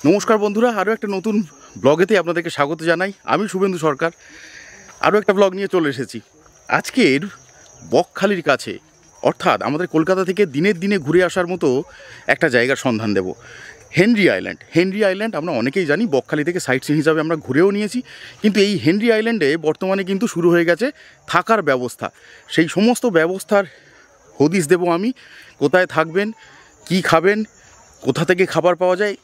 নমস্কার বন্ধুরা, আরও একটা নতুন ব্লগেতে আপনাদেরকে স্বাগত জানাই। আমি শুভেন্দু সরকার আরও একটা ব্লগ নিয়ে চলে এসেছি। আজকের বকখালির কাছে, অর্থাৎ আমাদের কলকাতা থেকে দিনের দিনে ঘুরে আসার মতো একটা জায়গার সন্ধান দেব। Henry island. হেনরি আইল্যান্ড আমরা অনেকেই জানি, বকখালি থেকে সাইট সিন হিসাবে আমরা ঘুরেও নিয়েছি, কিন্তু এই হেনরি আইল্যান্ডে বর্তমানে কিন্তু শুরু হয়ে গেছে থাকার ব্যবস্থা। সেই সমস্ত ব্যবস্থার হদিশ দেব আমি। কোথায় থাকবেন, কি খাবেন, কোথা থেকে খাবার পাওয়া যায়,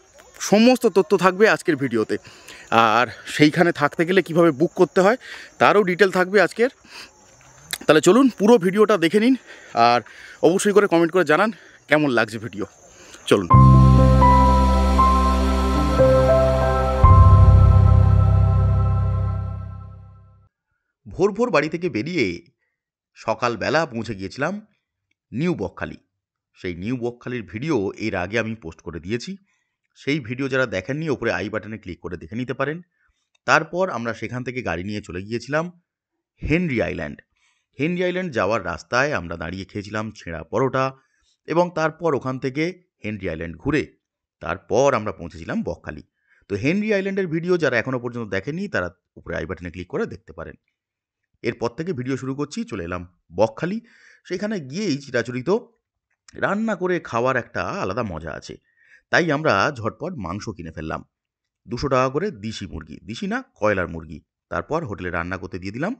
সমস্ত তথ্য থাকবে আজকের ভিডিওতে। আর সেইখানে থাকতে গেলে কিভাবে বুক করতে হয় তারও ডিটেল থাকবে আজকের। তাহলে চলুন পুরো ভিডিওটা দেখে নিন, আর অবশ্যই করে কমেন্ট করে জানান কেমন লাগছে ভিডিও। চলুন। ভোর ভোর বাড়ি থেকে বেরিয়ে সকালবেলা পৌঁছে গিয়েছিলাম নিউ বকখালি। সেই নিউ বকখালির ভিডিও এর আগে আমি পোস্ট করে দিয়েছি। সেই ভিডিও যারা দেখেননি, ওপরে আই বাটনে ক্লিক করে দেখে নিতে পারেন। তারপর আমরা সেখান থেকে গাড়ি নিয়ে চলে গিয়েছিলাম হেনরি আইল্যান্ড। হেনরি আইল্যান্ড যাওয়ার রাস্তায় আমরা দাঁড়িয়ে খেয়েছিলাম ছেঁড়া পরোটা, এবং তারপর ওখান থেকে হেনরি আইল্যান্ড ঘুরে তারপর আমরা পৌঁছেছিলাম বকখালি। তো হেনরি আইল্যান্ডের ভিডিও যারা এখনও পর্যন্ত দেখেনি, তারা উপরে আই বাটনে ক্লিক করে দেখতে পারেন। এরপর থেকে ভিডিও শুরু করছি। চলে এলাম বকখালি। সেখানে গিয়েই চিরাচরিত রান্না করে খাওয়ার একটা আলাদা মজা আছে, তাই আমরা ঝটপট মাংস কিনে ফেললাম। 200 টাকা করে দেশি মুরগি, দেশি না কয়লার মুরগি। তারপর হোটেলে রান্না করতে দিয়ে দিলাম।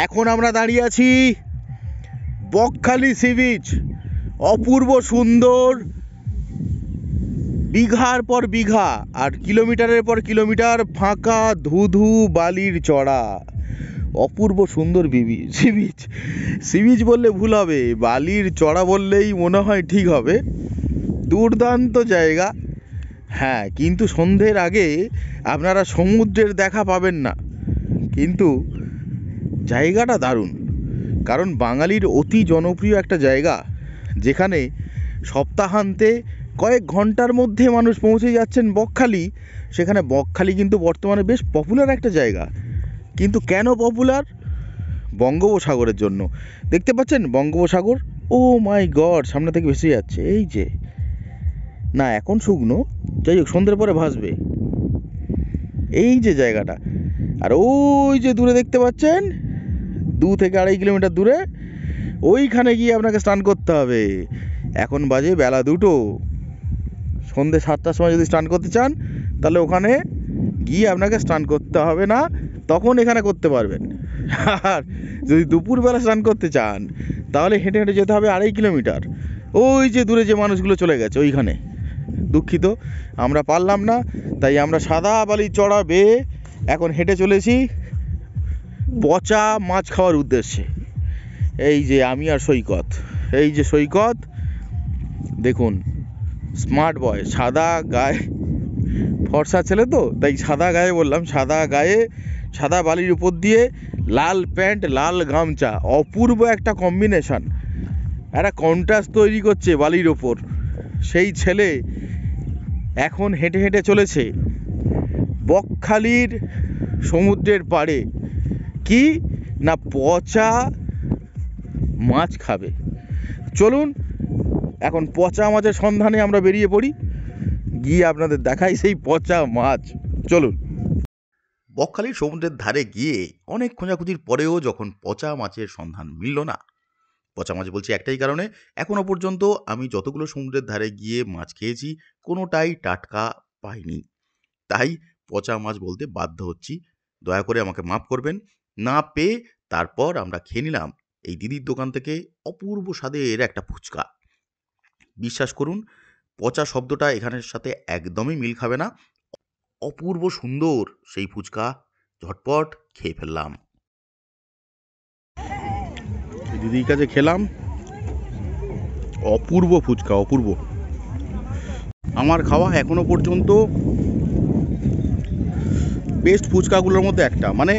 এখন আমরা দাঁড়িয়ে আছি বকখালি সি বিচ। অপূর্ব সুন্দর, বিঘার পর বিঘা আর কিলোমিটারের পর কিলোমিটার ফাঁকা ধুধু বালির চড়া, অপূর্ব সুন্দর সি বিচ। সি বিচ বললে ভুল হবে, বালির চড়া বললেই মনে হয় ঠিক হবে। দুর্দান্ত জায়গা। হ্যাঁ, কিন্তু সন্ধ্যের আগে আপনারা সমুদ্রের দেখা পাবেন না, কিন্তু জায়গাটা দারুণ। কারণ বাঙালির অতি জনপ্রিয় একটা জায়গা, যেখানে সপ্তাহান্তে কয়েক ঘন্টার মধ্যে মানুষ পৌঁছে যাচ্ছেন বকখালি। সেখানে বকখালি কিন্তু বর্তমানে বেশ পপুলার একটা জায়গা। কিন্তু কেন পপুলার? বঙ্গোপসাগরের জন্য। দেখতে পাচ্ছেন বঙ্গোপসাগর, ও মাই গড, সামনে থেকে ভেসে যাচ্ছে। এই যে, না এখন শুকনো, যাই হোক সন্ধ্যের পরে ভাসবে। এই যে জায়গাটা, আর ওই যে দূরে দেখতে পাচ্ছেন, 2 থেকে 2.5 কিলোমিটার দূরে, ওইখানে গিয়ে আপনাকে স্নান করতে হবে। এখন বাজে বেলা 2টো। সন্ধ্যে 7টার সময় যদি স্নান করতে চান, তাহলে ওখানে গিয়ে আপনাকে স্নান করতে হবে না, তখন এখানে করতে পারবেন। আর যদি দুপুরবেলা স্নান করতে চান, তাহলে হেঁটে হেঁটে যেতে হবে 2.5 কিলোমিটার। ওই যে দূরে যে মানুষগুলো চলে গেছে ওইখানে। দুঃখিত, আমরা পারলাম না, তাই আমরা সাদা বালি চড়া বেয়ে এখন হেঁটে চলেছি পচা মাছ খাওয়ার উদ্দেশ্যে। এই যে আমি আর সৈকত, এই যে সৈকত, দেখুন স্মার্ট বয়, সাদা গায়ে, ফর্সা ছেলে তো তাই সাদা গায়ে বললাম, সাদা গায়ে সাদা বালির উপর দিয়ে লাল প্যান্ট লাল গামছা, অপূর্ব একটা কম্বিনেশন, একটা কন্ট্রাস্ট তৈরি করছে বালির ওপর। সেই ছেলে এখন হেঁটে হেঁটে চলেছে বকখালির সমুদ্রের পাড়ে, কি না পচা মাছ খাবে। চলুন এখন পচা মাছের সন্ধানে আমরা বেরিয়ে পড়ি, গিয়ে আপনাদের দেখাই সেই পচা মাছ। চলুন। বকখালির সমুদ্রের ধারে গিয়ে অনেক খোঁজাখুঁজির পরেও যখন পচা মাছের সন্ধান মিলল না, পচা মাছ বলছি একটাই কারণে, এখনও পর্যন্ত আমি যতগুলো সমুদ্রের ধারে গিয়ে মাছ খেয়েছি কোনোটাই টাটকা পাইনি, তাই পচা মাছ বলতে বাধ্য হচ্ছি। দয়া করে আমাকে মাফ করবেন। না পেয়ে তারপর আমরা খেয়ে নিলাম এই দিদির দোকান থেকে অপূর্ব স্বাদের একটা ফুচকা। বিশ্বাস করুন, পচা শব্দটা এখানের সাথে একদমই মিল খাবে না। অপূর্ব সুন্দর সেই ফুচকা, ঝটপট খেয়ে ফেললাম। দিদির কাছে খেলাম অপূর্ব ফুচকা, অপূর্ব। আমার খাওয়া এখনো পর্যন্ত বেস্ট ফুচকাগুলোর মধ্যে একটা, মানে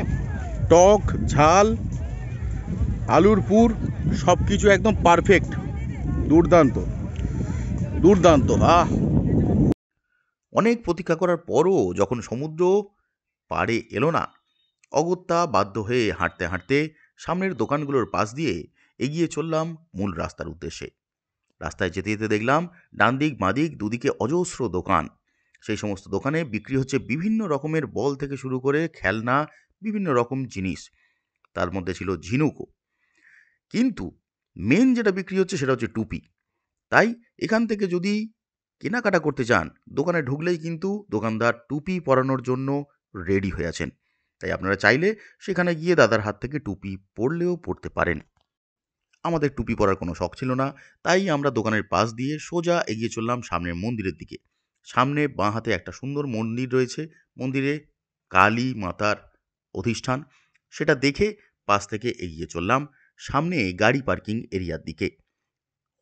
টক ঝাল আলুর পুর সব কিছু একদম পারফেক্ট, দুর্দান্ত দুর্দান্ত। অনেক প্রতীক্ষা করার পরও যখন সমুদ্র পাড়ে এলো না, অগত্যা বাধ্য হয়ে হাঁটতে হাঁটতে সামনের দোকানগুলোর পাশ দিয়ে এগিয়ে চললাম মূল রাস্তার উদ্দেশ্যে। রাস্তায় যেতে যেতে দেখলাম ডান দিক বাঁ দিক দুদিকে অজস্র দোকান। সেই সমস্ত দোকানে বিক্রি হচ্ছে বিভিন্ন রকমের বল থেকে শুরু করে খেলনা, বিভিন্ন রকম জিনিস। তার মধ্যে ছিল ঝিনুকও। কিন্তু মেন যেটা বিক্রি হচ্ছে সেটা হচ্ছে টুপি। তাই এখান থেকে যদি কেনাকাটা করতে চান, দোকানে ঢুকলেই কিন্তু দোকানদার টুপি পরানোর জন্য রেডি হয়ে আছেন। তাই আপনারা চাইলে সেখানে গিয়ে দাদার হাত থেকে টুপি পরলেও পরতে পারেন। আমাদের টুপি পরার কোনো শখ ছিল না, তাই আমরা দোকানের পাশ দিয়ে সোজা এগিয়ে চললাম সামনের মন্দিরের দিকে। সামনে বাঁ হাতে একটা সুন্দর মন্দির রয়েছে, মন্দিরে কালী মাতার অধিষ্ঠান। সেটা দেখে পাশ থেকে এগিয়ে চললাম সামনে গাড়ি পার্কিং এরিয়ার দিকে।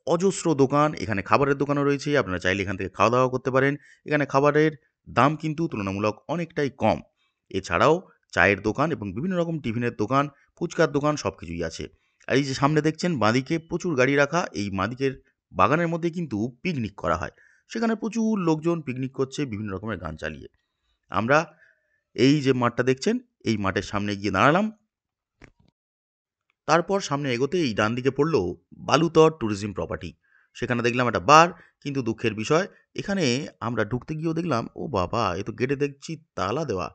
অজস্র দোকান, এখানে খাবারের দোকানও রয়েছে, আপনারা চাইলে এখান থেকে খাওয়া দাওয়া করতে পারেন। এখানে খাবারের দাম কিন্তু তুলনামূলক অনেকটাই কম। এছাড়াও চায়ের দোকান এবং বিভিন্ন রকম টিফিনের দোকান, ফুচকার দোকান সব কিছুই আছে। আর এই যে সামনে দেখছেন বাঁদিকে প্রচুর গাড়ি রাখা, এই বাঁদিকের বাগানের মধ্যে কিন্তু পিকনিক করা হয়। সেখানে প্রচুর লোকজন পিকনিক করছে বিভিন্ন রকমের গান চালিয়ে। আমরা এই যে মাঠটা দেখছেন, এই মাঠের সামনে গিয়ে দাঁড়ালাম। তারপর সামনে এগোতে এই ডান দিকে পড়লো বালুতর ট্যুরিজম প্রপার্টি। সেখানে দেখলাম একটা বার, কিন্তু দুঃখের বিষয় এখানে আমরা ঢুকতে গিয়েও দেখলাম ও বাবা, এ তো গেটে দেখছি তালা দেওয়া,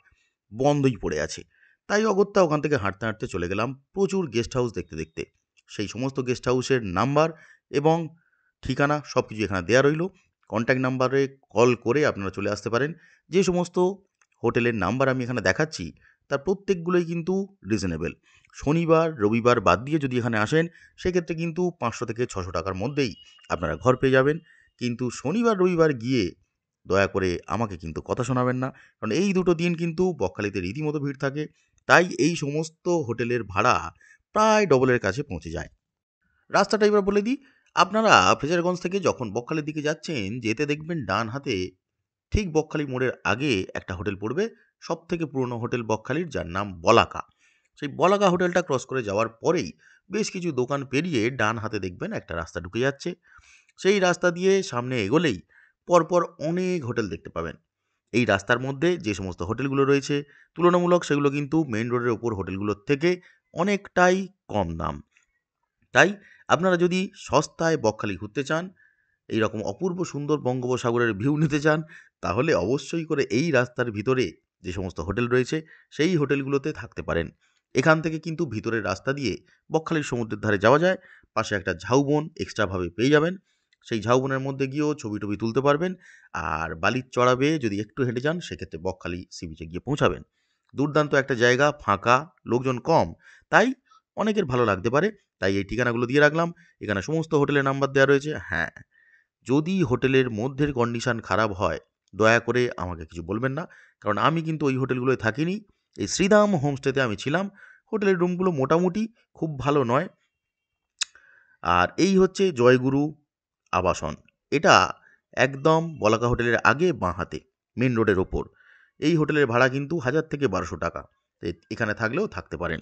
বন্ধই পড়ে আছে। তাই অগত্যা ওখান থেকে হাঁটতে হাঁটতে চলে গেলাম প্রচুর গেস্ট হাউস দেখতে দেখতে। সেই সমস্ত গেস্ট হাউসের নাম্বার এবং ঠিকানা সব কিছু এখানে দেওয়া রইল। কন্ট্যাক্ট নাম্বারে কল করে আপনারা চলে আসতে পারেন। যে সমস্ত হোটেলের নাম্বার আমি এখানে দেখাচ্ছি তার প্রত্যেকগুলোই কিন্তু রিজনেবল। শনিবার রবিবার বাদ দিয়ে যদি এখানে আসেন, সেক্ষেত্রে কিন্তু 500 থেকে 600 টাকার মধ্যেই আপনারা ঘর পেয়ে যাবেন। কিন্তু শনিবার রবিবার গিয়ে দয়া করে আমাকে কিন্তু কথা শোনাবেন না, কারণ এই দুটো দিন কিন্তু বকখালিতে রীতিমতো ভিড় থাকে। তাই এই সমস্ত হোটেলের ভাড়া প্রায় ডবলের কাছে পৌঁছে যায়। রাস্তাটা এবার বলে দিই, আপনারা ফ্রেজারগঞ্জ থেকে যখন বকখালির দিকে যাচ্ছেন, যেতে দেখবেন ডান হাতে ঠিক বকখালি মোড়ের আগে একটা হোটেল পড়বে, সব থেকে পুরনো হোটেল বকখালির, যার নাম বলাকা। সেই বলাকা হোটেলটা ক্রস করে যাওয়ার পরেই বেশ কিছু দোকান পেরিয়ে ডান হাতে দেখবেন একটা রাস্তা ঢুকে যাচ্ছে। সেই রাস্তা দিয়ে সামনে এগোলেই পরপর অনেক হোটেল দেখতে পাবেন। এই রাস্তার মধ্যে যে সমস্ত হোটেলগুলো রয়েছে তুলনামূলক সেগুলো কিন্তু মেইন রোডের ওপর হোটেলগুলোর থেকে অনেকটাই কম দাম। তাই আপনারা যদি সস্তায় বকখালি ঘুরতে চান, এই রকম অপূর্ব সুন্দর বঙ্গোপসাগরের ভিউ নিতে চান, তাহলে অবশ্যই করে এই রাস্তার ভিতরে যে সমস্ত হোটেল রয়েছে সেই হোটেলগুলোতে থাকতে পারেন। এখান থেকে কিন্তু ভিতরের রাস্তা দিয়ে বকখালির সমুদ্রের ধারে যাওয়া যায়। পাশে একটা ঝাউবন এক্সট্রাভাবে পেয়ে যাবেন, সেই ঝাউবনের মধ্যে গিয়েও ছবি টবি তুলতে পারবেন। আর বালির চড়া বেয়ে যদি একটু হেঁটে যান, সেক্ষেত্রে বকখালি সি বিচে গিয়ে পৌঁছাবেন। দুর্দান্ত একটা জায়গা, ফাঁকা, লোকজন কম, তাই অনেকের ভালো লাগতে পারে। তাই এই ঠিকানাগুলো দিয়ে রাখলাম। এখানে সমস্ত হোটেলের নাম্বার দেওয়া রয়েছে। হ্যাঁ, যদি হোটেলের মধ্যের কন্ডিশন খারাপ হয়, দয়া করে আমাকে কিছু বলবেন না, কারণ আমি কিন্তু ওই হোটেলগুলোয় থাকিনি। এই শ্রীধাম হোমস্টেতে আমি ছিলাম। হোটেলের রুমগুলো মোটামুটি, খুব ভালো নয়। আর এই হচ্ছে জয়গুরু আবাসন। এটা একদম বলাকা হোটেলের আগে বাঁ হাতে মেন রোডের ওপর। এই হোটেলের ভাড়া কিন্তু 1000 থেকে 1200 টাকা। এখানে থাকলেও থাকতে পারেন।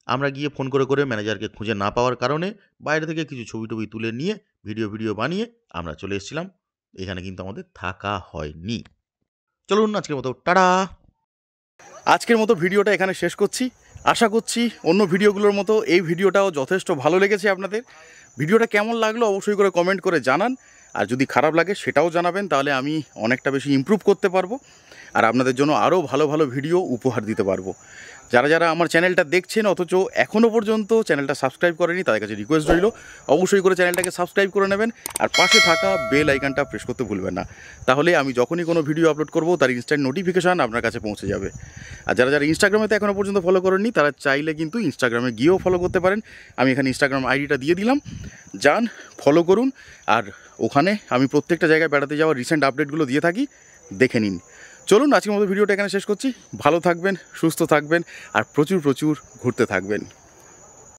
আমরা গিয়ে ফোন করে করে ম্যানেজারকে খুঁজে না পাওয়ার কারণে বাইরে থেকে কিছু ছবি টবি তুলে নিয়ে ভিডিও বানিয়ে আমরা চলে এসেছিলাম। এখানে কিন্তু আমাদের থাকা হয়নি। চলুন আজকের মতো টাটা। আজকের মতো ভিডিওটা এখানে শেষ করছি। আশা করছি অন্য ভিডিওগুলোর মতো এই ভিডিওটাও যথেষ্ট ভালো লেগেছে আপনাদের। ভিডিওটা কেমন লাগলো অবশ্যই করে কমেন্ট করে জানান। আর যদি খারাপ লাগে সেটাও জানাবেন, তাহলে আমি অনেকটা বেশি ইমপ্রুভ করতে পারবো আর আপনাদের জন্য আরও ভালো ভালো ভিডিও উপহার দিতে পারবো। যারা যারা আমার চ্যানেলটা দেখছেন অথচ এখনও পর্যন্ত চ্যানেলটা সাবস্ক্রাইব করেনি, তাদের কাছে রিকোয়েস্ট রইল অবশ্যই করে চ্যানেলটাকে সাবস্ক্রাইব করে নেবেন আর পাশে থাকা বেল আইকনটা প্রেস করতে ভুলবেন না। তাহলে আমি যখনই কোনো ভিডিও আপলোড করব তার ইনস্ট্যান্ট নোটিফিকেশান আপনার কাছে পৌঁছে যাবে। আর যারা যারা ইনস্টাগ্রামেতে এখনও পর্যন্ত ফলো করেননি, তারা চাইলে কিন্তু ইনস্টাগ্রামে গিয়েও ফলো করতে পারেন। আমি এখানে ইনস্টাগ্রাম আইডিটা দিয়ে দিলাম, যান ফলো করুন। আর ওখানে আমি প্রত্যেকটা জায়গায় বেড়াতে যাওয়ার রিসেন্ট আপডেটগুলো দিয়ে থাকি, দেখে নিন। চলুন আজকের মতো ভিডিওটা এখানে শেষ করছি। ভালো থাকবেন, সুস্থ থাকবেন আর প্রচুর ঘুরতে থাকবেন।